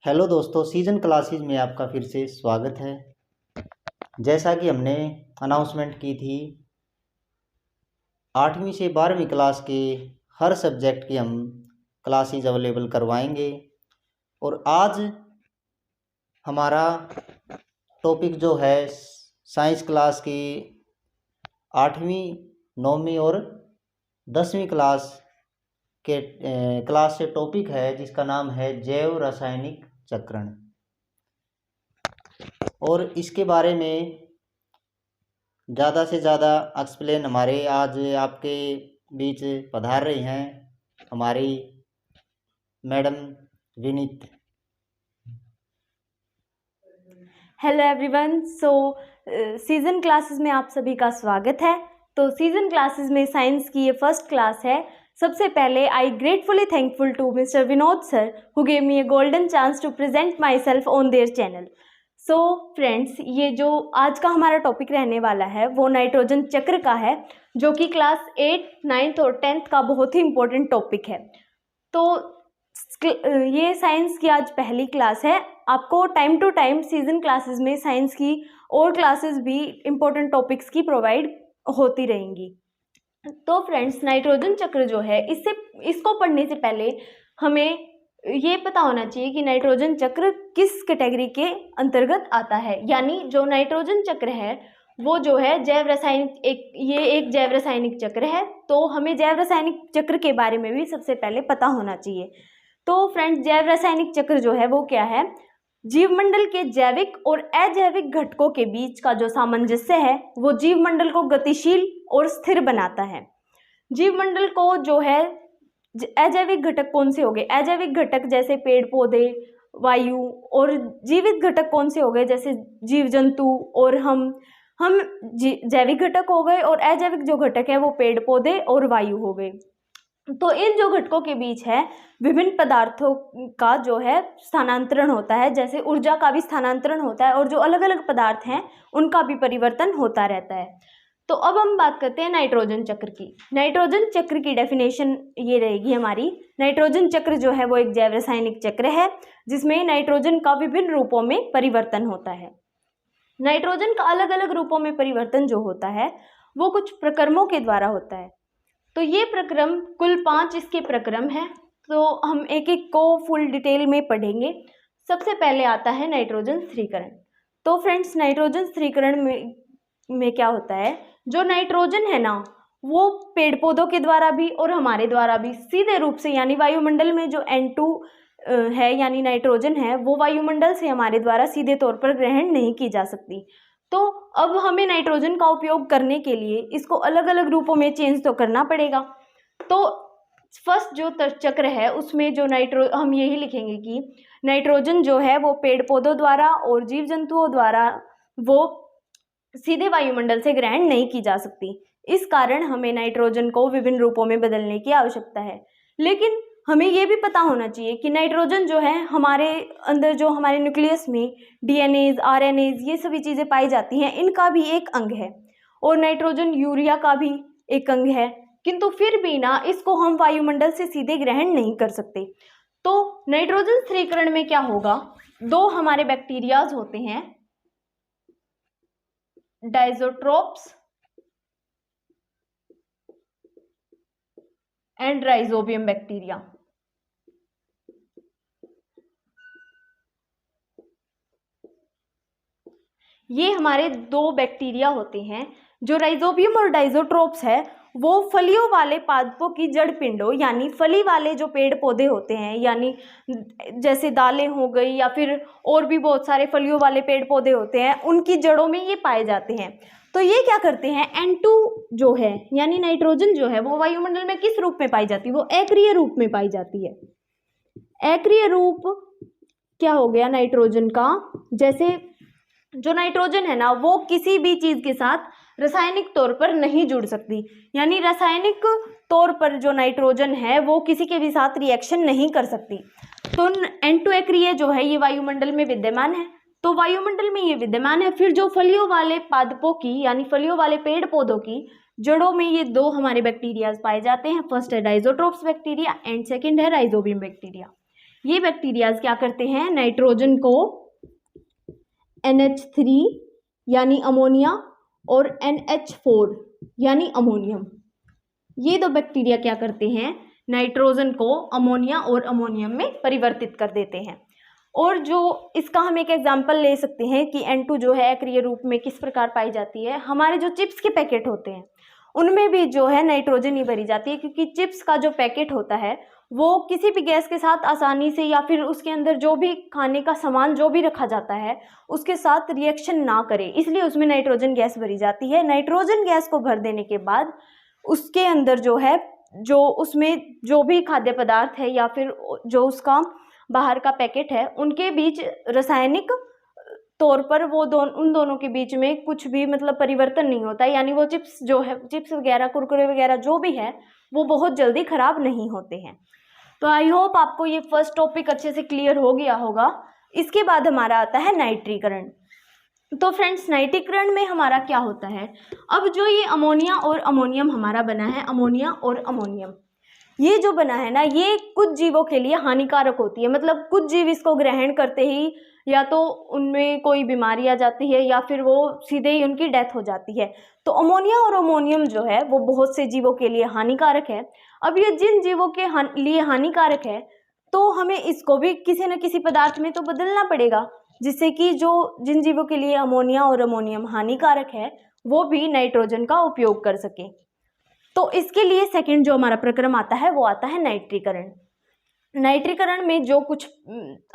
Hello दोस्तों, season classes में आपका फिर से स्वागत है। जैसा कि हमने अनाउंसमेंट की थी, 8वीं से 12वीं क्लास के हर सब्जेक्ट की हम क्लासेस अवेलेबल करवाएंगे। और आज हमारा टॉपिक जो है साइंस क्लास की 8वीं 9वीं और 10वीं क्लास के क्लास से टॉपिक है जिसका नाम है जैव रासायनिक चक्रण। और इसके बारे में ज़्यादा से ज़्यादा एक्सप्लेन हमारे आज आपके बीच पधार रही हैं हमारी madam Vineet. Hello everyone. Season classes में आप सभी का स्वागत है। तो सीज़न क्लासेस में साइंस की ये फर्स्ट क्लास है। सबसे पहले I gratefully thankful to mister Vinod sir who gave me a golden chance to present myself on their channel. So friends, ये जो आज का हमारा टॉपिक रहने वाला है वो नाइट्रोजन चक्र का है, जो कि क्लास 8, 9th और 10th का बहुत ही इम्पोर्टेंट टॉपिक है। तो ये साइंस की आज पहली क्लास है। आपको time to time season classes में साइंस की और क्लासेस भी इम्पोर्टेंट टॉपिक्स की प्रोवाइड होती रहेंगी। तो फ्रेंड्स, नाइट्रोजन चक्र जो है इसको पढ़ने से पहले हमें ये पता होना चाहिए कि नाइट्रोजन चक्र किस कैटेगरी के अंतर्गत आता है। यानी जो नाइट्रोजन चक्र है वो जो है एक जैव रासायनिक चक्र है। तो हमें जैव रासायनिक चक्र के बारे में भी सबसे पहले पता होना चाहिए। तो फ्रेंड्स, जैव रासायनिक चक्र जो है वो क्या है? जीवमंडल के जैविक और अजैविक घटकों के बीच का जो सामंजस्य है वो जीवमंडल को गतिशील और स्थिर बनाता है। जीवमंडल को जो है अजैविक घटक कौन से हो गए? अजैविक घटक जैसे पेड़ पौधे, वायु, और जीवित घटक कौन से हो गए? जैसे जीव जंतु और हम जैविक घटक हो गए, और अजैविक जो घटक है वो पेड़ पौधे और वायु हो गए। तो इन जो घटकों के बीच है विभिन्न पदार्थों का जो है स्थानांतरण होता है, जैसे ऊर्जा का भी स्थानांतरण होता है, और जो अलग अलग पदार्थ हैं उनका भी परिवर्तन होता रहता है। तो अब हम बात करते हैं नाइट्रोजन चक्र की। नाइट्रोजन चक्र की डेफिनेशन ये रहेगी हमारी। नाइट्रोजन चक्र जो है वो एक जैव रासायनिक चक्र है जिसमें नाइट्रोजन का विभिन्न रूपों में परिवर्तन होता है। नाइट्रोजन का अलग अलग रूपों में परिवर्तन जो होता है वो कुछ प्रक्रमों के द्वारा होता है। तो ये प्रक्रम कुल 5 इसके प्रक्रम हैं। तो हम एक एक को फुल डिटेल में पढ़ेंगे। सबसे पहले आता है नाइट्रोजन स्थिरीकरण। तो फ्रेंड्स, नाइट्रोजन स्थिरीकरण में क्या होता है? जो नाइट्रोजन है ना वो पेड़ पौधों के द्वारा भी और हमारे द्वारा भी सीधे रूप से, यानी वायुमंडल में जो N2 है यानी नाइट्रोजन है, वो वायुमंडल से हमारे द्वारा सीधे तौर पर ग्रहण नहीं की जा सकती। तो अब हमें नाइट्रोजन का उपयोग करने के लिए इसको अलग अलग रूपों में चेंज तो करना पड़ेगा। तो फर्स्ट जो चक्र है उसमें जो हम यही लिखेंगे कि नाइट्रोजन जो है वो पेड़ पौधों द्वारा और जीव जंतुओं द्वारा वो सीधे वायुमंडल से ग्रहण नहीं की जा सकती। इस कारण हमें नाइट्रोजन को विभिन्न रूपों में बदलने की आवश्यकता है। लेकिन हमें ये भी पता होना चाहिए कि नाइट्रोजन जो है हमारे अंदर, जो हमारे न्यूक्लियस में डीएनएज, आरएनएज, ये सभी चीज़ें पाई जाती हैं, इनका भी एक अंग है। और नाइट्रोजन यूरिया का भी एक अंग है, किंतु फिर भी ना इसको हम वायुमंडल से सीधे ग्रहण नहीं कर सकते। तो नाइट्रोजन स्थिरीकरण में क्या होगा? 2 हमारे बैक्टीरियाज होते हैं, डाइजोट्रोप्स एंड राइजोबियम बैक्टीरिया। ये हमारे 2 बैक्टीरिया होते हैं। जो राइजोबियम और डाइजोट्रोप्स है वो फलियों वाले पादपों की जड़ पिंडों, यानी फली वाले जो पेड़ पौधे होते हैं, यानी जैसे दालें हो गई या फिर और भी बहुत सारे फलियों वाले पेड़ पौधे होते हैं, उनकी जड़ों में ये पाए जाते हैं। तो ये क्या करते हैं? N2 जो है यानी नाइट्रोजन जो है वो वायुमंडल में किस रूप में पाई जाती है? वो अक्रिय रूप में पाई जाती है। अक्रिय रूप क्या हो गया नाइट्रोजन का? जैसे जो नाइट्रोजन है ना वो किसी भी चीज़ के साथ रासायनिक तौर पर नहीं जुड़ सकती, यानी रासायनिक तौर पर जो नाइट्रोजन है वो किसी के भी साथ रिएक्शन नहीं कर सकती। तो N2 अक्रिय जो है ये वायुमंडल में विद्यमान है। तो वायुमंडल में ये विद्यमान है। फिर जो फलियों वाले पादपों की यानी फलियों वाले पेड़ पौधों की जड़ों में ये 2 हमारे बैक्टीरिया पाए जाते हैं। फर्स्ट है डाइजोट्रोप्स बैक्टीरिया एंड सेकेंड है राइजोबियम बैक्टीरिया। ये बैक्टीरियाज क्या करते हैं, नाइट्रोजन को NH3 यानी अमोनिया और NH4 यानी अमोनियम, ये दो बैक्टीरिया क्या करते हैं, नाइट्रोजन को अमोनिया और अमोनियम में परिवर्तित कर देते हैं। और जो इसका हम एक एग्जांपल ले सकते हैं कि N2 जो है अक्रिय रूप में किस प्रकार पाई जाती है, हमारे जो चिप्स के पैकेट होते हैं उनमें भी जो है नाइट्रोजन ही भरी जाती है, क्योंकि चिप्स का जो पैकेट होता है वो किसी भी गैस के साथ आसानी से या फिर उसके अंदर जो भी खाने का सामान जो भी रखा जाता है उसके साथ रिएक्शन ना करे, इसलिए उसमें नाइट्रोजन गैस भरी जाती है। नाइट्रोजन गैस को भर देने के बाद उसके अंदर जो है, जो उसमें जो भी खाद्य पदार्थ है या फिर जो उसका बाहर का पैकेट है, उनके बीच रासायनिक तौर पर वो उन दोनों के बीच में कुछ भी मतलब परिवर्तन नहीं होता, यानी वो चिप्स जो है, चिप्स वगैरह कुरकुरे वगैरह जो भी है वो बहुत जल्दी खराब नहीं होते हैं। तो आई होप आपको ये फर्स्ट टॉपिक अच्छे से क्लियर हो गया होगा। इसके बाद हमारा आता है नाइट्रीकरण। तो फ्रेंड्स, नाइट्रीकरण में हमारा क्या होता है, अब जो ये अमोनिया और अमोनियम हमारा बना है, अमोनिया और अमोनियम ये जो बना है ना, ये कुछ जीवों के लिए हानिकारक होती है, मतलब कुछ जीव इसको ग्रहण करते ही या तो उनमें कोई बीमारी आ जाती है या फिर वो सीधे ही उनकी डेथ हो जाती है। तो अमोनिया और अमोनियम जो है वो बहुत से जीवों के लिए हानिकारक है। अब ये जिन जीवों के लिए हानिकारक है तो हमें इसको भी किसी न किसी पदार्थ में तो बदलना पड़ेगा, जिससे कि जो जिन जीवों के लिए अमोनिया और अमोनियम हानिकारक है वो भी नाइट्रोजन का उपयोग कर सके। तो इसके लिए सेकंड जो हमारा प्रक्रम आता है वो आता है नाइट्रीकरण। नाइट्रीकरण में जो कुछ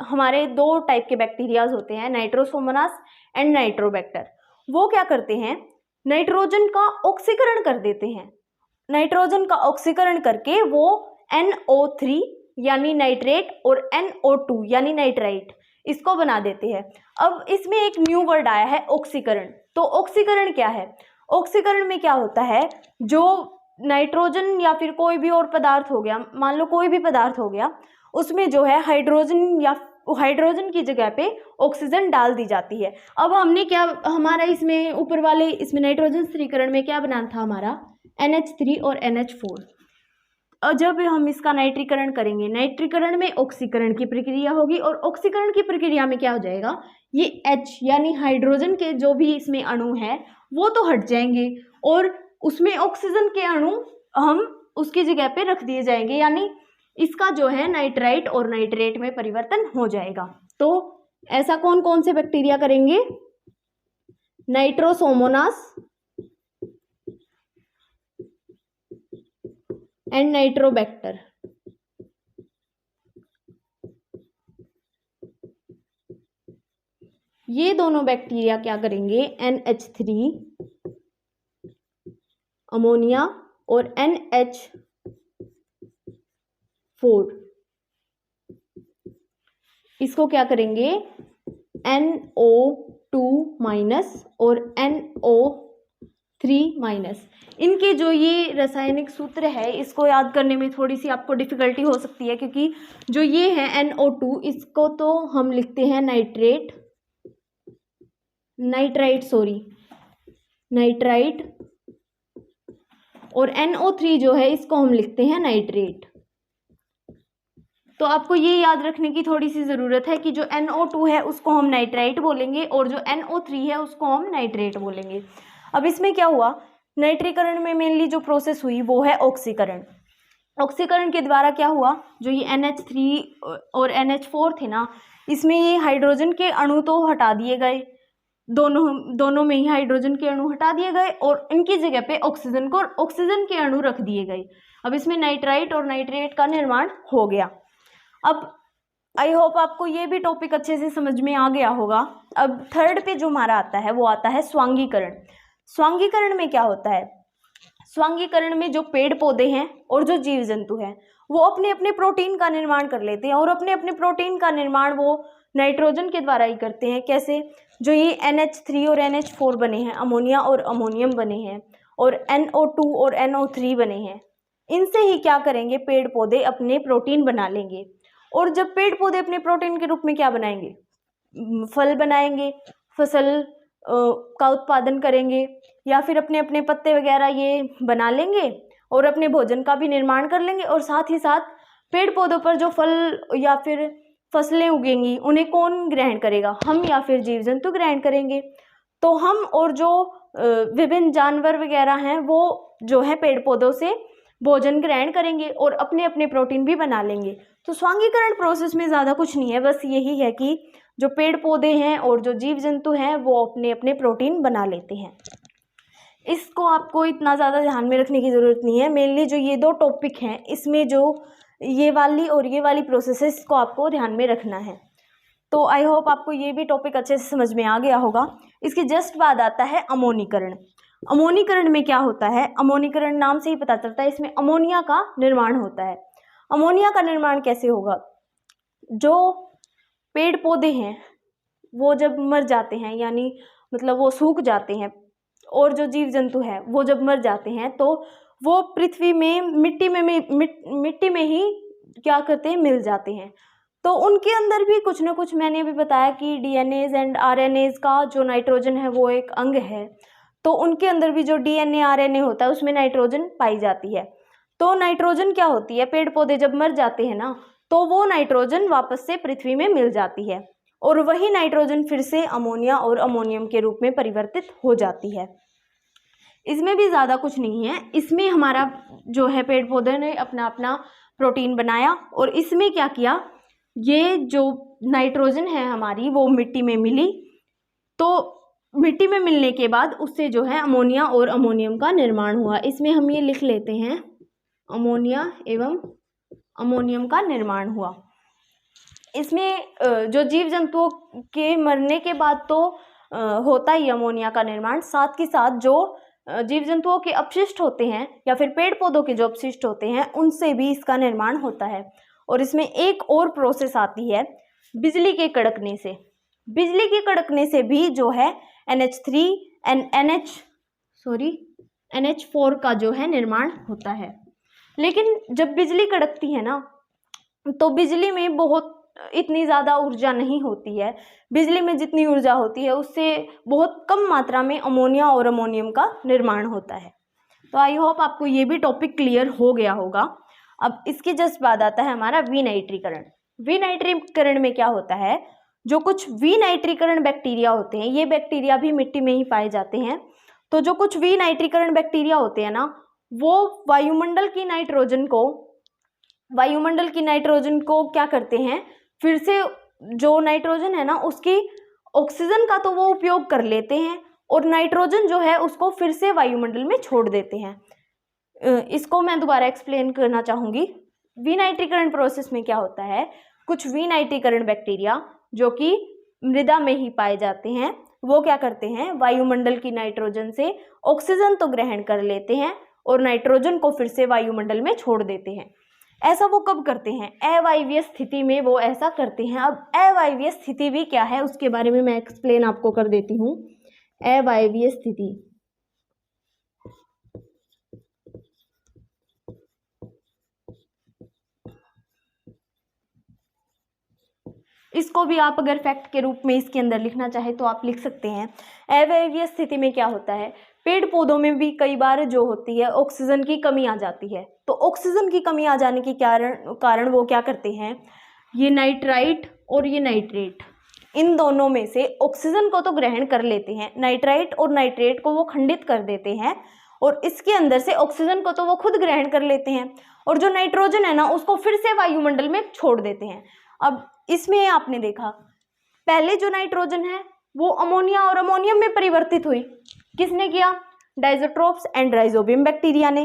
हमारे दो टाइप के बैक्टीरियाज होते हैं, नाइट्रोसोमोनास एंड नाइट्रोबैक्टर, वो क्या करते हैं, नाइट्रोजन का ऑक्सीकरण कर देते हैं। नाइट्रोजन का ऑक्सीकरण करके वो NO3 यानी नाइट्रेट और NO2 यानी नाइट्राइट इसको बना देते हैं। अब इसमें एक न्यू वर्ड आया है, ऑक्सीकरण। तो ऑक्सीकरण क्या है, ऑक्सीकरण में क्या होता है, जो नाइट्रोजन या फिर कोई भी और पदार्थ हो गया, मान लो कोई भी पदार्थ हो गया, उसमें जो है हाइड्रोजन या हाइड्रोजन की जगह पे ऑक्सीजन डाल दी जाती है। अब हमने क्या, हमारा इसमें ऊपर वाले इसमें नाइट्रोजन स्थिरीकरण में क्या बनाना था हमारा, NH3 और NH4। और जब हम इसका नाइट्रीकरण करेंगे, नाइट्रीकरण में ऑक्सीकरण की प्रक्रिया होगी और ऑक्सीकरण की प्रक्रिया में क्या हो जाएगा, ये H यानी हाइड्रोजन के जो भी इसमें अणु है वो तो हट जाएंगे और उसमें ऑक्सीजन के अणु हम उसकी जगह पे रख दिए जाएंगे, यानी इसका जो है नाइट्राइट और नाइट्रेट में परिवर्तन हो जाएगा। तो ऐसा कौन कौन से बैक्टीरिया करेंगे, नाइट्रोसोमोनास एंड नाइट्रोबैक्टर। ये दोनों बैक्टीरिया क्या करेंगे, NH3 अमोनिया और NH4 इसको क्या करेंगे, NO2 माइनस और NO3 माइनस। इनके जो ये रासायनिक सूत्र है इसको याद करने में थोड़ी सी आपको डिफिकल्टी हो सकती है, क्योंकि जो ये है NO2 इसको तो हम लिखते हैं नाइट्राइट और NO3 जो है इसको हम लिखते हैं नाइट्रेट। तो आपको ये याद रखने की थोड़ी सी ज़रूरत है कि जो NO2 है उसको हम नाइट्राइट बोलेंगे और जो NO3 है उसको हम नाइट्रेट बोलेंगे। अब इसमें क्या हुआ, नाइट्रीकरण में मेनली जो प्रोसेस हुई वो है ऑक्सीकरण। ऑक्सीकरण के द्वारा क्या हुआ, जो ये NH3 और NH4 थे ना, इसमें ये हाइड्रोजन के अणु तो हटा दिए गए, दोनों में ही हाइड्रोजन के अणु हटा दिए गए और इनकी जगह पे ऑक्सीजन के अणु रख दिए गए। अब इसमें नाइट्राइट और नाइट्रेट का निर्माण हो गया। अब आई होप आपको ये भी टॉपिक अच्छे से समझ में आ गया होगा। अब थर्ड पे जो हमारा आता है वो आता है स्वांगीकरण। स्वांगीकरण में क्या होता है, स्वांगीकरण में जो पेड़ पौधे हैं और जो जीव जंतु हैं वो अपने अपने प्रोटीन का निर्माण कर लेते हैं और अपने अपने प्रोटीन का निर्माण वो नाइट्रोजन के द्वारा ही करते हैं। कैसे, जो ये NH3 और NH4 बने हैं, अमोनिया और अमोनियम बने हैं और NO2 और NO3 बने हैं, इनसे ही क्या करेंगे, पेड़ पौधे अपने प्रोटीन बना लेंगे। और जब पेड़ पौधे अपने प्रोटीन के रूप में क्या बनाएंगे, फल बनाएंगे, फसल का उत्पादन करेंगे या फिर अपने अपने पत्ते वगैरह ये बना लेंगे और अपने भोजन का भी निर्माण कर लेंगे और साथ ही साथ पेड़ पौधों पर जो फल या फिर फसलें उगेंगी उन्हें कौन ग्रहण करेगा, हम या फिर जीव जंतु ग्रहण करेंगे। तो हम और जो विभिन्न जानवर वगैरह हैं वो जो है पेड़ पौधों से भोजन ग्रहण करेंगे और अपने अपने प्रोटीन भी बना लेंगे। तो स्वांगीकरण प्रोसेस में ज़्यादा कुछ नहीं है, बस यही है कि जो पेड़ पौधे हैं और जो जीव जंतु हैं वो अपने अपने प्रोटीन बना लेते हैं। इसको आपको इतना ज़्यादा ध्यान में रखने की ज़रूरत नहीं है। मेनली जो ये दो टॉपिक हैं इसमें जो ये वाली और ये वाली प्रोसेस है इसको आपको ध्यान में रखना है। तो आई होप आपको ये भी टॉपिक अच्छे से समझ में आ गया होगा। इसके जस्ट बाद आता है अमोनीकरण। अमोनीकरण में क्या होता है, अमोनीकरण नाम से ही पता चलता है, इसमें अमोनिया का निर्माण होता है। अमोनिया का निर्माण कैसे होगा, जो पेड़ पौधे हैं वो जब मर जाते हैं यानी मतलब वो सूख जाते हैं और जो जीव जंतु है वो जब मर जाते हैं तो वो पृथ्वी में मिट्टी में ही क्या करते हैं, मिल जाते हैं। तो उनके अंदर भी कुछ ना कुछ, मैंने अभी बताया कि डीएनएज एंड आरएनएज का जो नाइट्रोजन है वो एक अंग है, तो उनके अंदर भी जो डीएनए आरएनए होता है उसमें नाइट्रोजन पाई जाती है। तो नाइट्रोजन क्या होती है, पेड़ पौधे जब मर जाते हैं ना तो वो नाइट्रोजन वापस से पृथ्वी में मिल जाती है और वही नाइट्रोजन फिर से अमोनिया और अमोनियम के रूप में परिवर्तित हो जाती है। इसमें भी ज़्यादा कुछ नहीं है, इसमें हमारा जो है पेड़ पौधे ने अपना अपना प्रोटीन बनाया और इसमें क्या किया, ये जो नाइट्रोजन है हमारी वो मिट्टी में मिली, तो मिट्टी में मिलने के बाद उससे जो है अमोनिया और अमोनियम का निर्माण हुआ। इसमें हम ये लिख लेते हैं, अमोनिया एवं अमोनियम का निर्माण हुआ। इसमें जो जीव जंतुओं के मरने के बाद तो होता ही अमोनिया का निर्माण, साथ के साथ जो जीव जंतुओं के अपशिष्ट होते हैं या फिर पेड़ पौधों के जो अपशिष्ट होते हैं उनसे भी इसका निर्माण होता है। और इसमें एक और प्रोसेस आती है बिजली के कड़कने से। बिजली के कड़कने से भी जो है NH3 NH4 का जो है निर्माण होता है। लेकिन जब बिजली कड़कती है ना तो बिजली में बहुत इतनी ज़्यादा ऊर्जा नहीं होती है, बिजली में जितनी ऊर्जा होती है उससे बहुत कम मात्रा में अमोनिया और अमोनियम का निर्माण होता है। तो आई होप आपको ये भी टॉपिक क्लियर हो गया होगा। अब इसके जस्ट बाद आता है हमारा विनाइट्रीकरण। विनाइट्रीकरण में क्या होता है, जो कुछ विनाइट्रीकरण बैक्टीरिया होते हैं, ये बैक्टीरिया भी मिट्टी में ही पाए जाते हैं। तो जो कुछ विनाइट्रीकरण बैक्टीरिया होते हैं ना वो वायुमंडल की नाइट्रोजन को क्या करते हैं, फिर से जो नाइट्रोजन है ना उसकी ऑक्सीजन का तो वो उपयोग कर लेते हैं और नाइट्रोजन जो है उसको फिर से वायुमंडल में छोड़ देते हैं। इसको मैं दोबारा एक्सप्लेन करना चाहूँगी। विनाइट्रीकरण प्रोसेस में क्या होता है, कुछ विनाइट्रीकरण बैक्टीरिया जो कि मृदा में ही पाए जाते हैं वो क्या करते हैं, वायुमंडल की नाइट्रोजन से ऑक्सीजन तो ग्रहण कर लेते हैं और नाइट्रोजन को फिर से वायुमंडल में छोड़ देते हैं। ऐसा वो कब करते हैं, अवायवीय स्थिति में वो ऐसा करते हैं। अब अवायवीय स्थिति भी क्या है उसके बारे में मैं एक्सप्लेन आपको कर देती हूँ। अवायवीय स्थिति, इसको भी आप अगर फैक्ट के रूप में इसके अंदर लिखना चाहे तो आप लिख सकते हैं। अवायवीय स्थिति में क्या होता है, पेड़ पौधों में भी कई बार जो होती है ऑक्सीजन की कमी आ जाती है। तो ऑक्सीजन की कमी आ जाने के कारण वो क्या करते हैं, ये नाइट्राइट और ये नाइट्रेट, इन दोनों में से ऑक्सीजन को तो ग्रहण कर लेते हैं, नाइट्राइट और नाइट्रेट को वो खंडित कर देते हैं और इसके अंदर से ऑक्सीजन को तो वो खुद ग्रहण कर लेते हैं और जो नाइट्रोजन है ना उसको फिर से वायुमंडल में छोड़ देते हैं। अब इसमें आपने देखा पहले जो नाइट्रोजन है वो अमोनिया और अमोनियम में परिवर्तित हुई, किसने किया, डाइज़ोट्रोप्स एंड राइजोबियम बैक्टीरिया ने।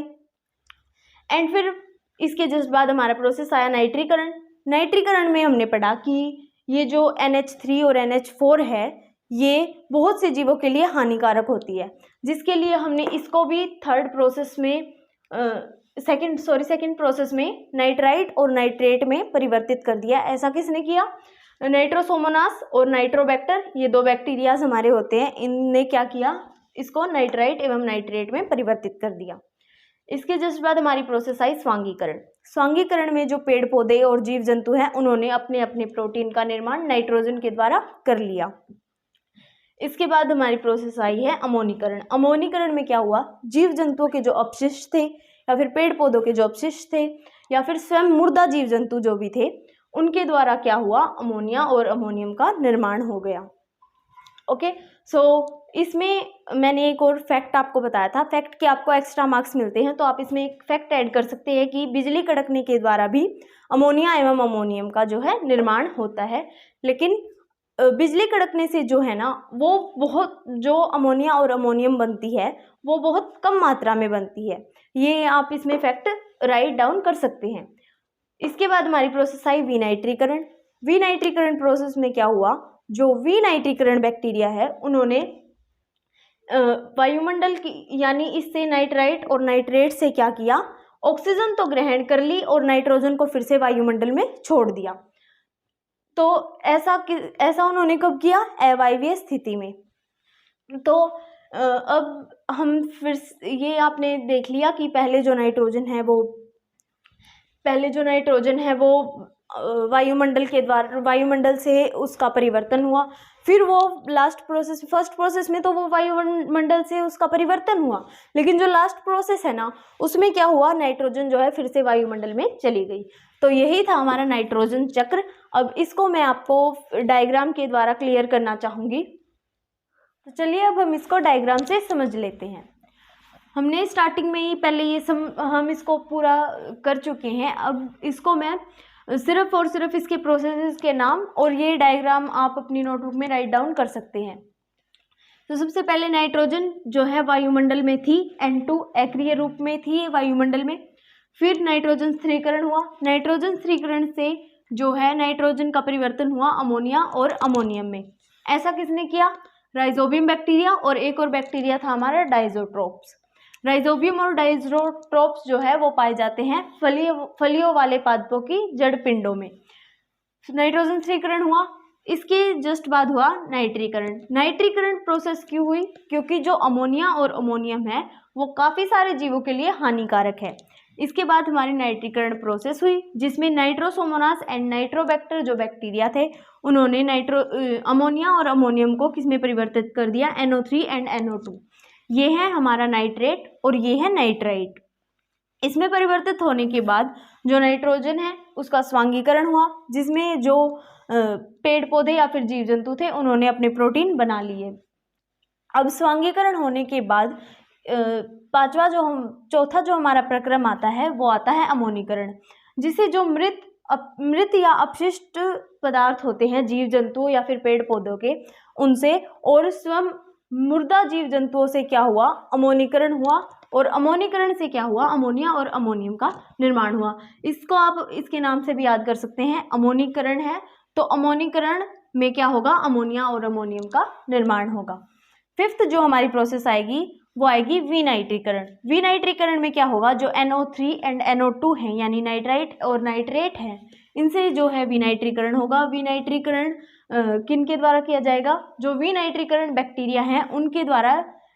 एंड फिर इसके जस्ट बाद हमारा प्रोसेस आया नाइट्रीकरण। नाइट्रीकरण में हमने पढ़ा कि ये जो NH3 और NH4 है ये बहुत से जीवों के लिए हानिकारक होती है, जिसके लिए हमने इसको भी सेकंड प्रोसेस में नाइट्राइट और नाइट्रेट में परिवर्तित कर दिया। ऐसा किसने किया, नाइट्रोसोमोनास और नाइट्रोबैक्टर, ये दो बैक्टीरियाज हमारे होते हैं, इनने क्या किया, इसको नाइट्राइट एवं नाइट्रेट में परिवर्तित कर दिया। इसके जस्ट बाद हमारी प्रोसेस आई स्वांगीकरण। स्वांगीकरण में जो पेड़ पौधे और जीव जंतु हैं उन्होंने अपने अपने प्रोटीन का निर्माण नाइट्रोजन के द्वारा कर लिया। इसके बाद हमारी प्रोसेस आई है अमोनीकरण। अमोनीकरण में क्या हुआ, जीव जंतुओं के जो अपशिष्ट थे या फिर पेड़ पौधों के जो अपशिष्ट थे या फिर स्वयं मुर्दा जीव जंतु जो भी थे उनके द्वारा क्या हुआ, अमोनिया और अमोनियम का निर्माण हो गया। ओके, सो इसमें मैंने एक और फैक्ट आपको बताया था, फैक्ट के आपको एक्स्ट्रा मार्क्स मिलते हैं, तो आप इसमें एक फैक्ट ऐड कर सकते हैं कि बिजली कड़कने के द्वारा भी अमोनिया एवं अमोनियम का जो है निर्माण होता है। लेकिन बिजली कड़कने से जो है ना वो बहुत, जो अमोनिया और अमोनियम बनती है वो बहुत कम मात्रा में बनती है। ये आप इसमें फैक्ट राइट डाउन कर सकते हैं। इसके बाद हमारी प्रोसेस आई विनाइट्रीकरण। विनाइट्रीकरण प्रोसेस में क्या हुआ, जो विनाइट्रीकरण बैक्टीरिया है उन्होंने वायुमंडल की, यानी इससे नाइट्राइट और नाइट्रेट से क्या किया, ऑक्सीजन तो ग्रहण कर ली और नाइट्रोजन को फिर से वायुमंडल में छोड़ दिया। तो ऐसा उन्होंने कब किया, अवायवीय स्थिति में। तो अब हम फिर ये आपने देख लिया कि पहले जो नाइट्रोजन है वो वायुमंडल के द्वारा, वायुमंडल से उसका परिवर्तन हुआ। फिर वो फर्स्ट प्रोसेस में तो वो वायुमंडल से उसका परिवर्तन हुआ, लेकिन जो लास्ट प्रोसेस है ना उसमें क्या हुआ, नाइट्रोजन जो है फिर से वायुमंडल में चली गई। तो यही था हमारा नाइट्रोजन चक्र। अब इसको मैं आपको डायग्राम के द्वारा क्लियर करना चाहूँगी। तो चलिए अब हम इसको डायग्राम से समझ लेते हैं। हमने स्टार्टिंग में ही पहले हम इसको पूरा कर चुके हैं। अब इसको मैं सिर्फ और सिर्फ इसके प्रोसेसेस के नाम और ये डायग्राम आप अपनी नोटबुक में राइट डाउन कर सकते हैं। तो सबसे पहले नाइट्रोजन जो है वायुमंडल में थी, N2 अक्रिय रूप में थी वायुमंडल में। फिर नाइट्रोजन स्थिरीकरण हुआ। नाइट्रोजन स्थिरीकरण से जो है नाइट्रोजन का परिवर्तन हुआ अमोनिया और अमोनियम में। ऐसा किसने किया, राइजोबियम बैक्टीरिया, और एक और बैक्टीरिया था हमारा डाइजोट्रोप्स। राइजोबियम और डाइजोट्रोप्स जो है वो पाए जाते हैं फलियों वाले पादपों की जड़ पिंडों में। नाइट्रोजन स्थिरीकरण हुआ, इसके जस्ट बाद हुआ नाइट्रीकरण। नाइट्रीकरण प्रोसेस क्यों हुई, क्योंकि जो अमोनिया और अमोनियम है वो काफ़ी सारे जीवों के लिए हानिकारक है। इसके बाद हमारी नाइट्रीकरण प्रोसेस हुई, जिसमें नाइट्रोसोमोनास एंड नाइट्रोबैक्टर जो बैक्टीरिया थे उन्होंने अमोनिया और अमोनियम को किसमें परिवर्तित कर दिया, NO3 एंड NO2। ये है हमारा नाइट्रेट और ये है नाइट्राइट। इसमें परिवर्तित होने के बाद जो नाइट्रोजन है उसका स्वांगीकरण हुआ, जिसमें जो पेड़ पौधे या फिर जीव जंतु थे उन्होंने अपने प्रोटीन बना लिए। अब स्वांगीकरण होने के बाद चौथा जो हमारा प्रक्रम आता है वो आता है अमोनीकरण, जिसे जो मृत या अपशिष्ट पदार्थ होते हैं जीव जंतुओं या फिर पेड़ पौधों के, उनसे और स्वयं मुर्दा जीव जंतुओं से क्या हुआ, अमोनीकरण हुआ। और अमोनीकरण से क्या हुआ, अमोनिया और अमोनियम का निर्माण हुआ। इसको आप इसके नाम से भी याद कर सकते हैं, अमोनीकरण है तो अमोनीकरण में क्या होगा, अमोनिया और अमोनियम का निर्माण होगा। फिफ्थ जो हमारी प्रोसेस आएगी वो आएगी विनाइट्रीकरण। विनाइट्रीकरण में क्या होगा, जो NO3 एंड NO2 हैं यानी नाइट्राइट और नाइट्रेट हैं, इनसे जो है विनाइट्रीकरण होगा। विनाइट्रीकरण किन के द्वारा किया जाएगा, जो विनाइट्रीकरण बैक्टीरिया हैं उनके द्वारा।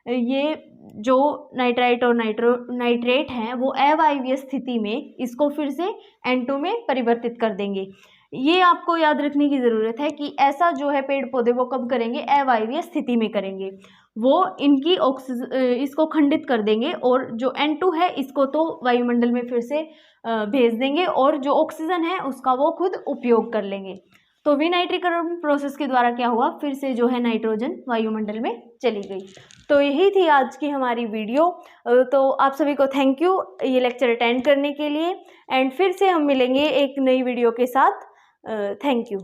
ये जो नाइट्राइट और नाइट्रेट हैं वो अवायवीय स्थिति में इसको फिर से N2 में परिवर्तित कर देंगे। ये आपको याद रखने की ज़रूरत है कि ऐसा जो है पेड़ पौधे वो कब करेंगे, अवायवीय स्थिति में करेंगे। वो इनकी इसको खंडित कर देंगे और जो N2 है इसको तो वायुमंडल में फिर से भेज देंगे और जो ऑक्सीजन है उसका वो खुद उपयोग कर लेंगे। तो विनाइट्रीकरण प्रोसेस के द्वारा क्या हुआ, फिर से जो है नाइट्रोजन वायुमंडल में चली गई। तो यही थी आज की हमारी वीडियो। तो आप सभी को थैंक यू ये लेक्चर अटेंड करने के लिए, एंड फिर से हम मिलेंगे एक नई वीडियो के साथ। Thank you.